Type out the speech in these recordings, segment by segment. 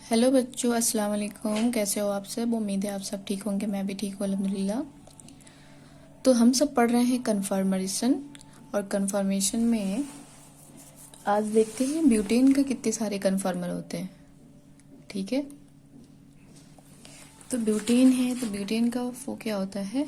Hello बच्चों, अस्सलाम वालेकुम। कैसे हो आप सब? उम्मीद है आप सब ठीक होंगे। मैं भी ठीक हूँ अल्हम्दुलिल्लाह। तो हम सब पढ़ रहे हैं कन्फर्मेशन, और कन्फर्मेशन में आज देखते हैं ब्यूटेन का कितने सारे कन्फर्मर होते हैं। ठीक है, तो ब्यूटेन है, तो ब्यूटेन का वो क्या होता है,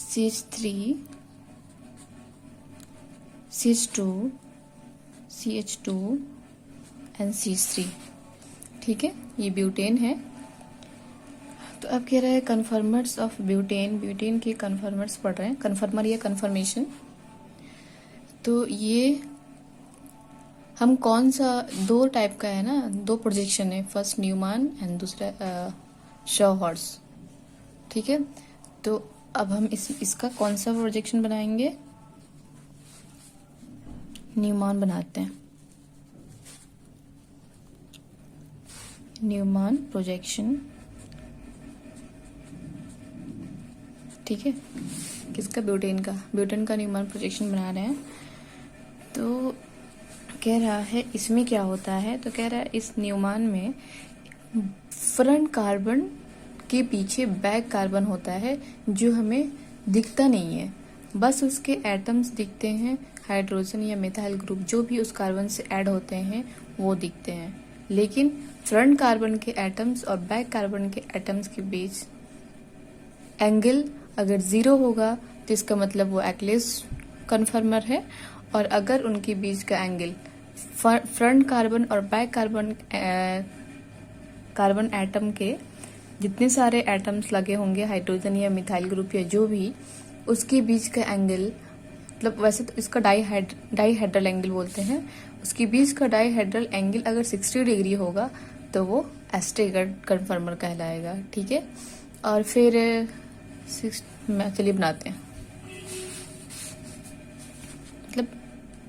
CH3, CH2, CH2 and CH3। ठीक है, ये ब्यूटेन है। तो अब कह रहा है कन्फर्मर्स ऑफ ब्यूटेन, ब्यूटेन के कन्फर्मर्स पढ़ रहे हैं, कन्फर्मर या कन्फर्मेशन। तो ये हम कौन सा, दो टाइप का है ना, दो प्रोजेक्शन है, फर्स्ट न्यूमान एंड दूसरा शॉ हॉर्स। ठीक है, तो अब हम इसका कौन सा प्रोजेक्शन बनाएंगे, न्यूमान बनाते हैं। न्यूमान प्रोजेक्शन, ठीक है, किसका, ब्यूटेन का। ब्यूटेन का न्यूमान प्रोजेक्शन बना रहे हैं। तो कह रहा है इसमें क्या होता है, तो कह रहा है इस न्यूमान में फ्रंट कार्बन के पीछे बैक कार्बन होता है, जो हमें दिखता नहीं है, बस उसके एटम्स दिखते हैं, हाइड्रोजन या मिथाइल ग्रुप जो भी उस कार्बन से ऐड होते हैं वो दिखते हैं। लेकिन फ्रंट कार्बन के एटम्स और बैक कार्बन के एटम्स के बीच एंगल अगर 0 होगा तो इसका मतलब वो एक्लेस कन्फर्मर है, और अगर उनके बीच का एंगल फ्रंट कार्बन और बैक कार्बन एटम के जितने सारे एटम्स लगे होंगे, हाइड्रोजन या मिथाइल ग्रुप या जो भी, उसके बीच का एंगल, मतलब वैसे तो इसका डाईहेड्रल एंगल बोलते हैं, उसके बीच का डाईहेड्रल एंगल अगर 60 डिग्री होगा तो वो एस्टेगर्ड कन्फर्मर कहलाएगा। ठीक है, और फिर चलिए बनाते हैं, मतलब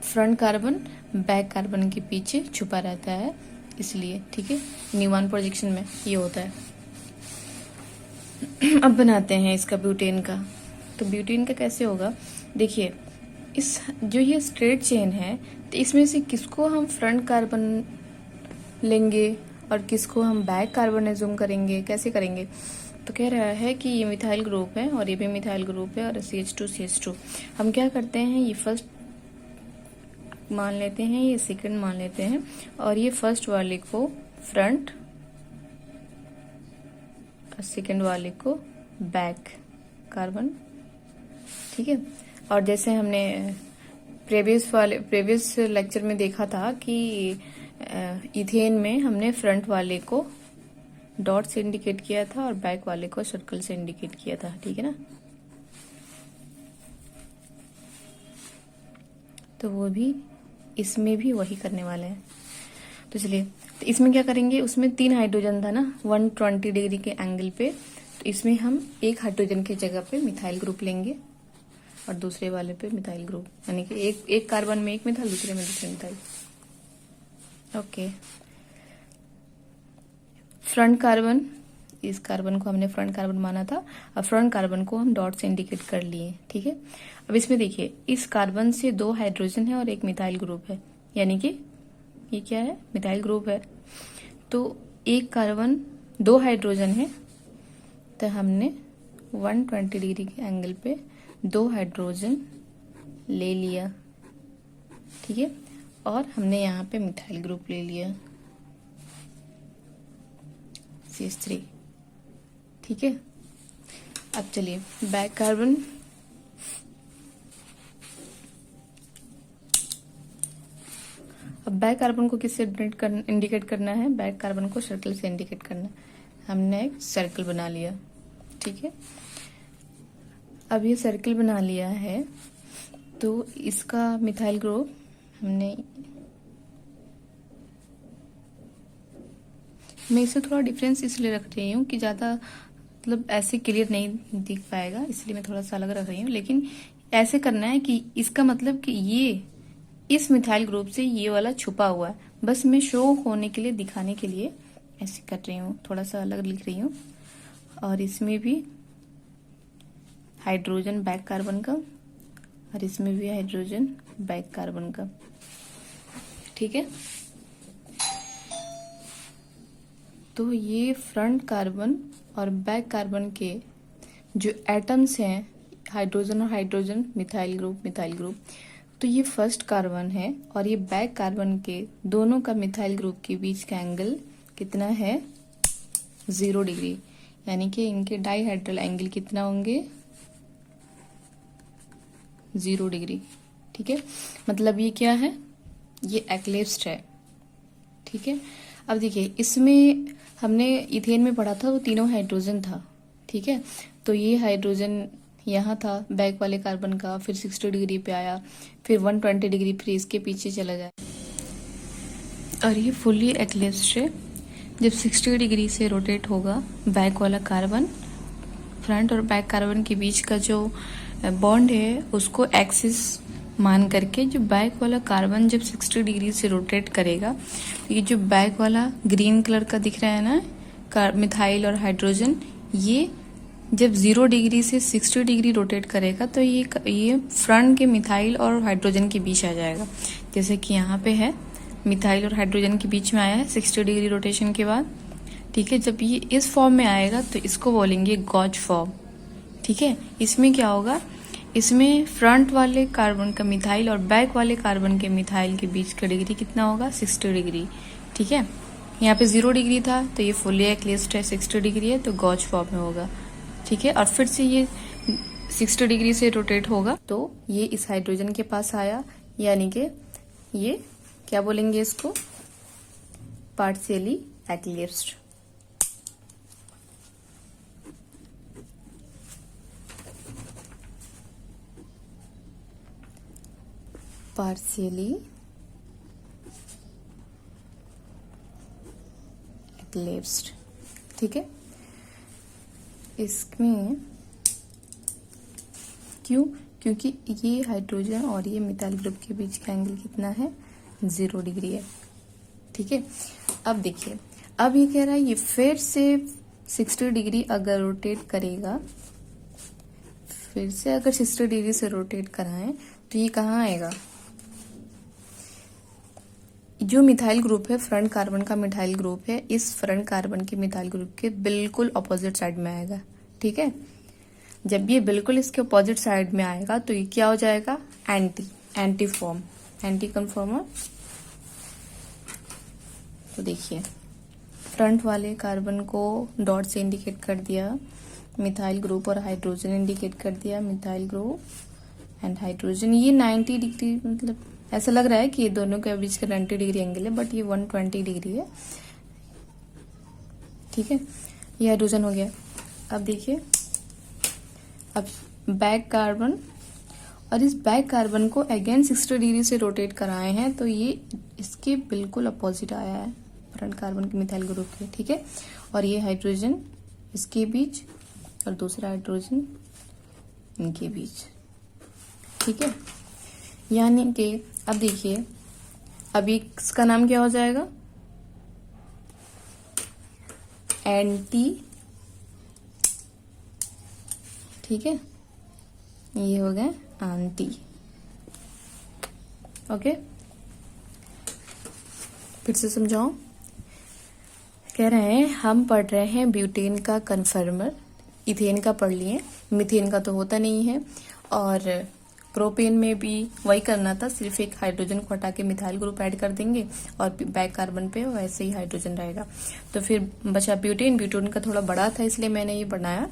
फ्रंट कार्बन बैक कार्बन के पीछे छुपा रहता है इसलिए। ठीक है, न्यूमान प्रोजेक्शन में ये होता है। अब बनाते हैं इसका ब्यूटेन का। तो ब्यूटेन का कैसे होगा, देखिए, इस जो ये स्ट्रेट चेन है, तो इसमें से किसको हम फ्रंट कार्बन लेंगे और किसको हम बैक कार्बन एज्यूम करेंगे, कैसे करेंगे। तो कह रहा है कि ये मिथाइल ग्रुप है और ये भी मिथाइल ग्रुप है, और CH2 हम क्या करते हैं, ये फर्स्ट मान लेते हैं, ये सेकंड मान लेते हैं, और ये फर्स्ट वाले को फ्रंट और सेकंड वाले को बैक कार्बन। ठीक है, और जैसे हमने प्रीवियस लेक्चर में देखा था कि इथेन में हमने फ्रंट वाले को डॉट से इंडिकेट किया था और बैक वाले को सर्कल से इंडिकेट किया था। ठीक है ना, तो वो भी इसमें भी वही करने वाले हैं। तो चलिए, तो इसमें क्या करेंगे, उसमें 3 हाइड्रोजन था ना 120 डिग्री के एंगल पे, तो इसमें हम एक हाइड्रोजन की जगह पे मिथाइल ग्रुप लेंगे और दूसरे वाले पे मिथाइल ग्रुप, यानी कि एक कार्बन में एक मिथाइल, दूसरे में दूसरे मिथाइल। ओके, फ्रंट कार्बन, इस कार्बन को हमने फ्रंट कार्बन माना था, अब फ्रंट कार्बन को हम डॉट से इंडिकेट कर लिए। ठीक है, अब इसमें देखिए, इस कार्बन से 2 हाइड्रोजन है और एक मिथाइल ग्रुप है, यानी कि ये क्या है, मिथाइल ग्रुप है। तो एक कार्बन 2 हाइड्रोजन है, तो हमने 120 डिग्री के एंगल पे 2 हाइड्रोजन ले लिया। ठीक है, और हमने यहाँ पे मिथाइल ग्रुप ले लिया CH3। ठीक है, अब चलिए बैक कार्बन, अब बैक कार्बन को किससे इंडिकेट करना है, बैक कार्बन को सर्कल से इंडिकेट करना है। हमने एक सर्कल बना लिया। ठीक है, अब ये सर्कल बना लिया है, तो इसका मिथाइल ग्रुप हमने, मैं इसे थोड़ा डिफरेंस इसलिए रख रही हूँ कि ज़्यादा मतलब ऐसे क्लियर नहीं दिख पाएगा, इसलिए मैं थोड़ा सा अलग रख रही हूँ, लेकिन ऐसे करना है कि इसका मतलब कि ये इस मिथाइल ग्रुप से ये वाला छुपा हुआ है, बस मैं शो होने के लिए, दिखाने के लिए ऐसे कर रही हूँ, थोड़ा सा अलग लिख रही हूँ। और इसमें भी हाइड्रोजन बैक कार्बन का, और इसमें भी हाइड्रोजन बैक कार्बन का। ठीक है, तो ये फ्रंट कार्बन और बैक कार्बन के जो एटम्स हैं, हाइड्रोजन और हाइड्रोजन, मिथाइल ग्रुप, तो ये फर्स्ट कार्बन है और ये बैक कार्बन के दोनों का मिथाइल ग्रुप के बीच का एंगल कितना है? 0 डिग्री। यानी कि इनके डाइहेड्रल एंगल कितना होंगे? 0 डिग्री। ठीक है, मतलब ये क्या है? ये एक्लिप्स्ड है। ठीक है, अब देखिए इसमें हमने इथेन में पढ़ा था वो तीनों हाइड्रोजन था। ठीक है, तो ये हाइड्रोजन यहाँ था बैक वाले कार्बन का, फिर 60 डिग्री पे आया, फिर 120 डिग्री, फिर इसके पीछे चला जाए और ये फुल्ली एक्लिप्स्ड है। जब 60 डिग्री से रोटेट होगा बैक वाला कार्बन, फ्रंट और बैक कार्बन के बीच का जो बॉन्ड है उसको एक्सिस मान करके जो बैक वाला कार्बन जब 60 डिग्री से रोटेट करेगा, तो ये जो बैक वाला ग्रीन कलर का दिख रहा है ना, मिथाइल और हाइड्रोजन, ये जब 0 डिग्री से 60 डिग्री रोटेट करेगा तो ये फ्रंट के मिथाइल और हाइड्रोजन के बीच आ जाएगा। जैसे कि यहाँ पे है, मिथाइल और हाइड्रोजन के बीच में आया है 60 डिग्री रोटेशन के बाद। ठीक है, जब ये इस फॉर्म में आएगा तो इसको बोलेंगे गॉज फॉर्म। ठीक है, इसमें क्या होगा? इसमें फ्रंट वाले कार्बन का मिथाइल और बैक वाले कार्बन के मिथाइल के बीच का डिग्री कितना होगा? 60 डिग्री। ठीक है, यहाँ पे 0 डिग्री था तो ये फुल्ली एक्लिप्स्ड है, 60 डिग्री है तो गॉज फॉर्म में होगा। ठीक है, और फिर से ये 60 डिग्री से रोटेट होगा तो ये इस हाइड्रोजन के पास आया, यानी कि ये क्या बोलेंगे इसको? पार्शियली एक्लिप्स्ड। पार्शियली एक्लिप्स्ड। ठीक है, इसमें क्यों? क्योंकि ये हाइड्रोजन और ये मिथाइल ग्रुप के बीच का एंगल कितना है? 0 डिग्री है। ठीक है, अब देखिए, अब ये कह रहा है ये फिर से 60 डिग्री अगर रोटेट करेगा, फिर से अगर 60 डिग्री से रोटेट कराएं तो ये कहाँ आएगा? जो मिथाइल ग्रुप है, फ्रंट कार्बन का मिथाइल ग्रुप है, इस फ्रंट कार्बन के मिथाइल ग्रुप के बिल्कुल अपोजिट साइड में आएगा। ठीक है, जब ये बिल्कुल इसके अपोजिट साइड में आएगा तो ये क्या हो जाएगा? Anti form, anti conformer. तो देखिए, फ्रंट वाले कार्बन को डॉट से इंडिकेट कर दिया, मिथाइल ग्रुप और हाइड्रोजन इंडिकेट कर दिया, मिथाइल ग्रुप एंड हाइड्रोजन। ये 90 डिग्री, मतलब ऐसा लग रहा है कि ये दोनों के बीच का 90 डिग्री एंगल है, बट ये 120 डिग्री है। ठीक है, ये हाइड्रोजन हो गया। अब देखिए, अब बैक कार्बन, और इस बैक कार्बन को अगेन 60 डिग्री से रोटेट कराए हैं तो ये इसके बिल्कुल अपोजिट आया है, फ्रंट कार्बन के मिथाइल ग्रुप के। ठीक है, और ये हाइड्रोजन इसके बीच और दूसरा हाइड्रोजन इनके बीच। ठीक है, यानी कि अब देखिए, अभी इसका नाम क्या हो जाएगा? एंटी। ठीक है, ये हो गया एंटी। ओके, फिर से समझाओ। कह रहे हैं हम पढ़ रहे हैं ब्यूटेन का कन्फर्मर, इथेन का पढ़ लिए, मीथेन का तो होता नहीं है, और प्रोपेन में भी वही करना था, सिर्फ एक हाइड्रोजन को हटा के मिथाइल ग्रुप ऐड कर देंगे और बैक कार्बन पे वैसे ही हाइड्रोजन रहेगा। तो फिर बचा ब्यूटेन। ब्यूटेन का थोड़ा बड़ा था इसलिए मैंने ये बनाया।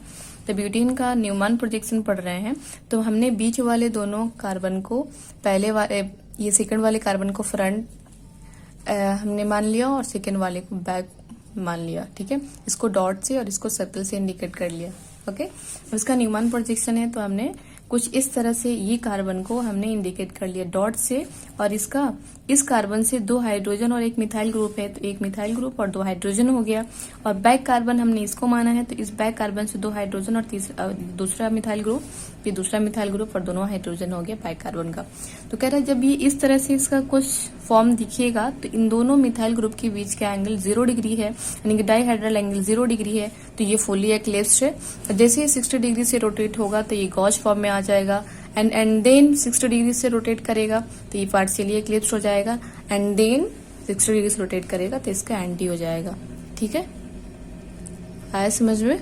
तो ब्यूटेन का न्यूमैन प्रोजेक्शन पढ़ रहे हैं, तो हमने बीच वाले दोनों कार्बन को, पहले वाले ये सेकंड वाले कार्बन को फ्रंट हमने मान लिया और सेकंड वाले को बैक मान लिया। ठीक है, इसको डॉट से और इसको सर्कल से इंडिकेट कर लिया। ओके, इसका न्यूमैन प्रोजेक्शन है तो हमने कुछ इस तरह से ये कार्बन को हमने इंडिकेट कर लिया डॉट से, और इसका इस कार्बन से 2 हाइड्रोजन और एक मिथाइल ग्रुप है तो एक मिथाइल ग्रुप और 2 हाइड्रोजन हो गया। और बैक कार्बन हमने इसको माना है तो इस बैक कार्बन से 2 हाइड्रोजन और दूसरा मिथाइल ग्रुप, ये दूसरा मिथाइल ग्रुप और दोनों हाइड्रोजन हो गया बैक कार्बन का। तो कह रहा है जब ये इस तरह से इसका कुछ फॉर्म दिखेगा तो इन दोनों मिथाइल ग्रुप के बीच का एंगल 0 डिग्री है, यानी कि डाइहेड्रल एंगल 0 डिग्री है, तो ये फुल्ली एक्लिप्स्ड है। और जैसे ही 60 डिग्री से रोटेट होगा तो ये गॉज फॉर्म में आ जाएगा, एंड देन 60 डिग्री से रोटेट करेगा तो ये पार्शियली एक्लिप्स्ड हो जाएगा, एंड देन 60 डिग्री से रोटेट करेगा तो इसका एंटी हो जाएगा। ठीक है। आया समझ में?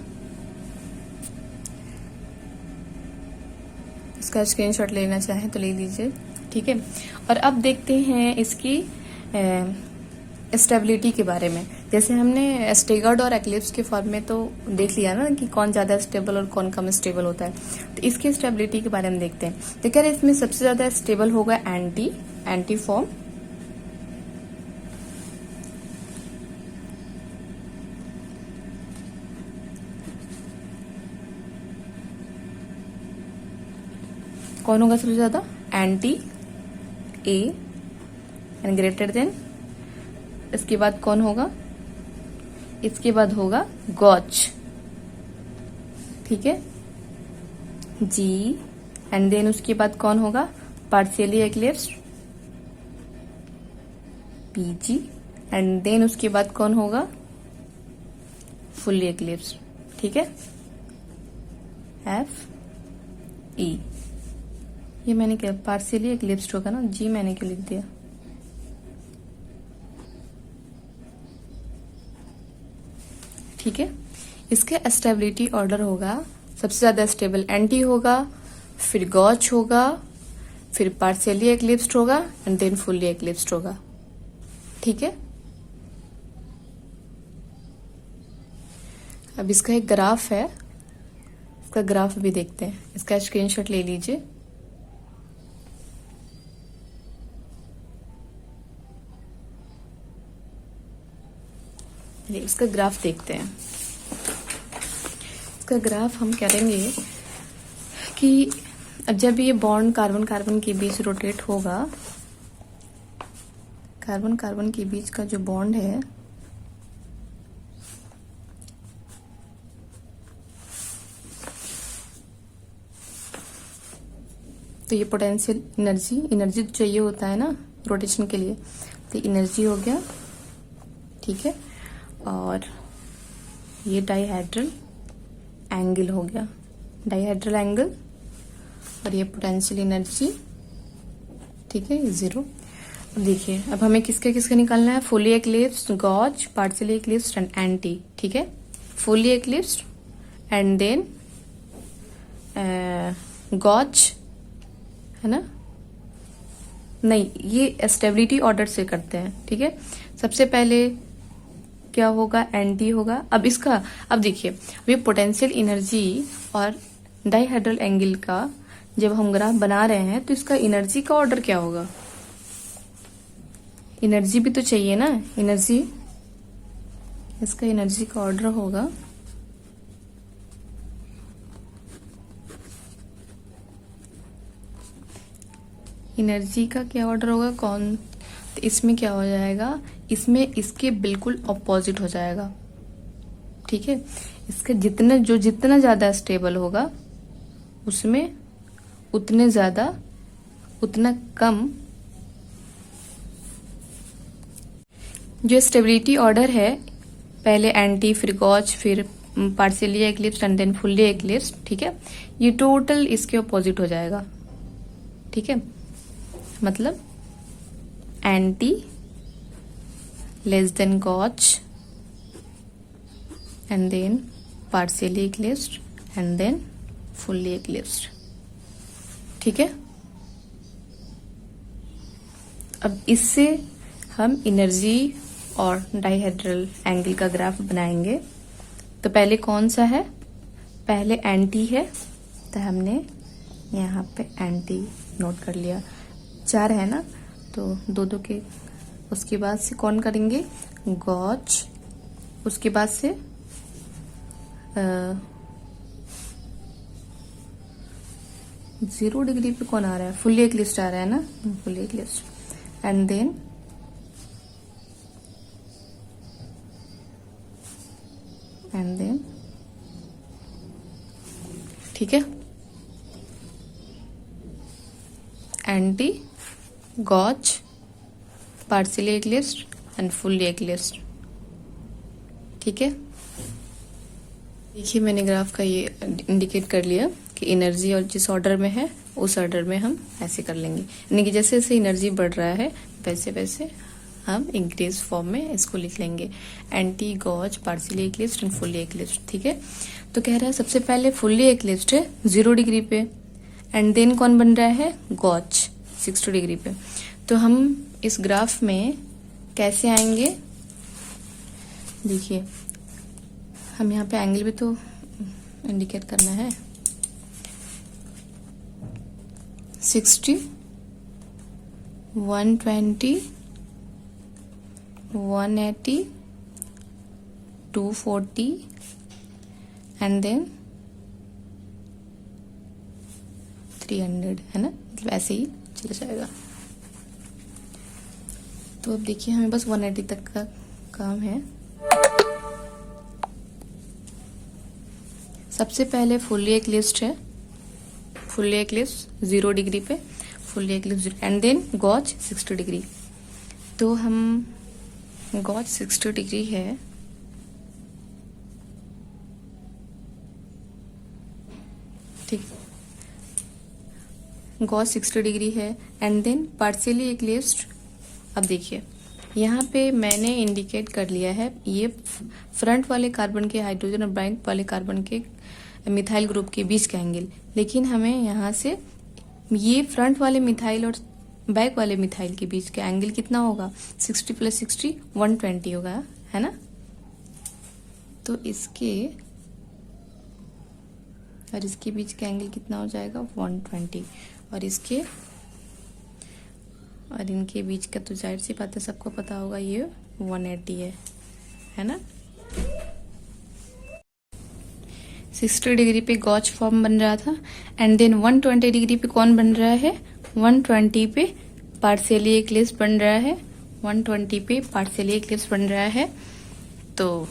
इसका स्क्रीनशॉट लेना चाहें तो ले लीजिए, ठीक है। और अब देखते हैं इसकी स्टेबिलिटी के बारे में। जैसे हमने स्टेगर्ड और एक्लिप्स के फॉर्म में तो देख लिया ना कि कौन ज्यादा स्टेबल और कौन कम स्टेबल होता है, तो इसकी स्टेबिलिटी के बारे में देखते हैं। तो कह रहे इसमें सबसे ज्यादा स्टेबल होगा एंटी फॉर्म, कौन होगा सबसे ज्यादा? Anti A and greater than. इसके बाद कौन होगा? इसके बाद होगा गॉच, ठीक है, जी। एंड देन उसके बाद कौन होगा? Partially eclipsed, P G. And then उसके बाद कौन होगा? फुल्ली एक्लिप्स्ड, ठीक है, एफ ई। ये मैंने क्या पार्शियली एक्लिप्स्ड होगा ना, जी मैंने क्यों लिख दिया? ठीक है। इसके स्टेबिलिटी ऑर्डर होगा, सबसे ज्यादा स्टेबल एंटी होगा, फिर गॉच होगा, फिर पार्शियली एक्लिप्स्ड होगा एंड देन फुल्ली एक्लिप्स्ड होगा, ठीक है। अब इसका एक ग्राफ है, इसका ग्राफ भी देखते हैं। इसका स्क्रीनशॉट ले लीजिए। इसका ग्राफ देखते हैं। इसका ग्राफ हम करेंगे कि जब ये बॉन्ड कार्बन कार्बन के बीच रोटेट होगा, कार्बन कार्बन के बीच का जो बॉन्ड है तो ये पोटेंशियल एनर्जी तो चाहिए होता है ना रोटेशन के लिए, तो एनर्जी हो गया, ठीक है। और ये डाइहेड्रल एंगल हो गया, डाइहेड्रल एंगल, और ये पोटेंशियल एनर्जी, ठीक है, 0। अब देखिए, अब हमें किसका किसका निकालना है? Fully एक्लिप्स्ड, गॉच, partially eclipsed and anti, ठीक है। फुली एक्लिप्स्ड एंड देन गॉच, है ना? नहीं, ये स्टेबिलिटी ऑर्डर से करते हैं, ठीक है। सबसे पहले क्या होगा? एंटी होगा। अब देखिए, ये पोटेंशियल एनर्जी और डाइहेड्रल एंगल का जब हम ग्राफ बना रहे हैं तो इसका एनर्जी का ऑर्डर क्या होगा? एनर्जी भी तो चाहिए ना, एनर्जी, इसका एनर्जी का ऑर्डर होगा एनर्जी का क्या ऑर्डर होगा? कौन? तो इसमें क्या हो जाएगा? इसमें इसके बिल्कुल ऑपोजिट हो जाएगा, ठीक है। इसका जितना ज्यादा स्टेबल होगा उसमें उतना कम जो स्टेबिलिटी ऑर्डर है, पहले एंटी, फिर गॉच, फिर partially eclipsed and then fully eclipsed, ठीक है। ये टोटल इसके ऑपोजिट हो जाएगा, ठीक है। मतलब anti less than gauche and then partially eclipsed and then fully eclipsed, ठीक है। अब इससे हम एनर्जी और डाइहेड्रल एंगल का ग्राफ बनाएंगे। तो पहले कौन सा है? पहले एंटी है, तो हमने यहाँ पे एंटी नोट कर लिया। 4 है ना, तो 2 के, उसके बाद से कौन करेंगे? गॉच, उसके बाद से 0 डिग्री पे कौन आ रहा है? फुल्ली एक्लिप्स्ड आ रहा है ना, फुल्ली एक्लिप्स्ड एंड देन ठीक है, anti, गॉच, partially eclipsed and fully eclipsed, ठीक है। देखिए, मैंने ग्राफ का ये इंडिकेट कर लिया कि एनर्जी और जिस ऑर्डर में है उस ऑर्डर में हम ऐसे कर लेंगे, यानी कि जैसे जैसे एनर्जी बढ़ रहा है वैसे वैसे हम इंक्रीज फॉर्म में इसको लिख लेंगे, anti gauche partially eclipsed and fully eclipsed. ठीक है, तो कह रहा है सबसे पहले फुल्ली एक्लिप्स्ड है 0 डिग्री पे, एंड देन कौन बन रहा है, गॉज 60 डिग्री पे। तो हम इस ग्राफ में कैसे आएंगे, देखिए हम यहाँ पे एंगल भी तो इंडिकेट करना है। 60, 120, 180, 240 एंड देन 300, है ना, मतलब ऐसे ही चला जाएगा। तो अब देखिए हमें बस 180 तक का काम है। सबसे पहले फुल्ली एक्लिप्स्ड है, फुल्ली एक्लिप्स्ड 0 डिग्री पे, fully eclipsed and then gauche 60 degree. तो हम गॉज 60 डिग्री है, ठीक, गॉज 60 डिग्री है एंड देन पार्शियली एक्लिप्स्ड। अब देखिए यहाँ पे मैंने इंडिकेट कर लिया है, ये फ्रंट वाले कार्बन के हाइड्रोजन और बैक वाले कार्बन के मिथाइल ग्रुप के बीच का एंगल, लेकिन हमें यहाँ से ये फ्रंट वाले मिथाइल और बैक वाले मिथाइल के बीच का एंगल कितना होगा, 60 + 60 120 होगा, है ना। तो इसके और इसके बीच का एंगल कितना हो जाएगा, 120, और इसके और इनके बीच का तो जाहिर सी बात है सबको पता होगा, ये 180 है ना। 60 डिग्री पे गॉज फॉर्म बन रहा था एंड देन 120 डिग्री पे कौन बन रहा है, 120 पे पार्शियली एक्लिप्स्ड बन रहा है, 120 पे पार्शियली एक्लिप्स्ड बन रहा है। तो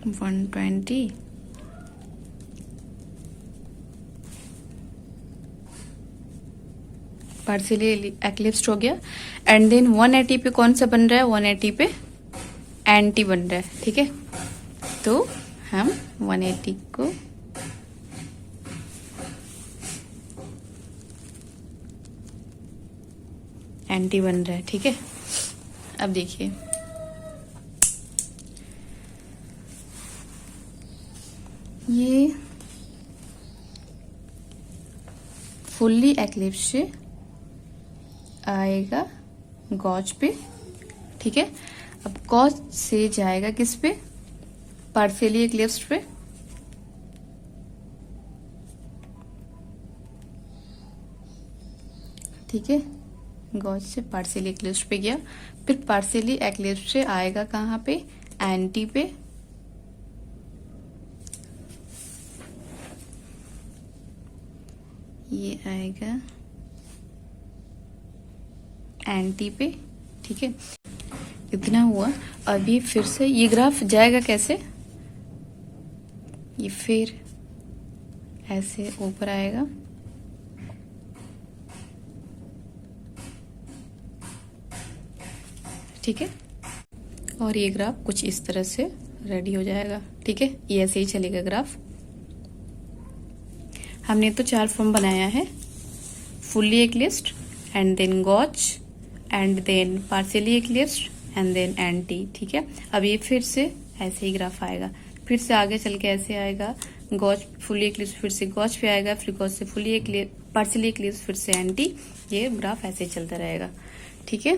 120 पार्शियली एक्लिप्स्ड हो गया एंड देन 180 पे कौन सा बन रहा है, 180 पे एंटी बन रहा है। ठीक है, तो हम 180 को एंटी बन रहा है। ठीक है, अब देखिए ये फुल्ली एक्लिप्स्ड से आएगा गॉज पे। ठीक है, अब गॉज से जाएगा किस पे, पार्शियली एक्लिप्स्ड पे। ठीक है, गॉज से पार्शियली एक्लिप्स्ड पे गया, फिर पार्शियली एक्लिप्स्ड से आएगा कहाँ पे, एंटी पे। ये आएगा एंटी पे। ठीक है, इतना हुआ। अभी फिर से ये ग्राफ जाएगा कैसे, ये फिर ऐसे ऊपर आएगा, ठीक है, और ये ग्राफ कुछ इस तरह से रेडी हो जाएगा। ठीक है, ये ऐसे ही चलेगा ग्राफ। हमने तो 4 फॉर्म बनाया है, fully eclipsed and then gauche and then partially eclipsed and then anti. ठीक है, अब ये फिर से ऐसे ही ग्राफ आएगा, फिर से आगे चल के ऐसे आएगा, गॉज फुल्ली एक्लिप्स्ड, फिर से गॉज पे आएगा, फिर गॉज से फुल्ली पार्शियली एक्लिप्स्ड, फिर से एंटी। ये ग्राफ ऐसे ही चलता रहेगा। ठीक है।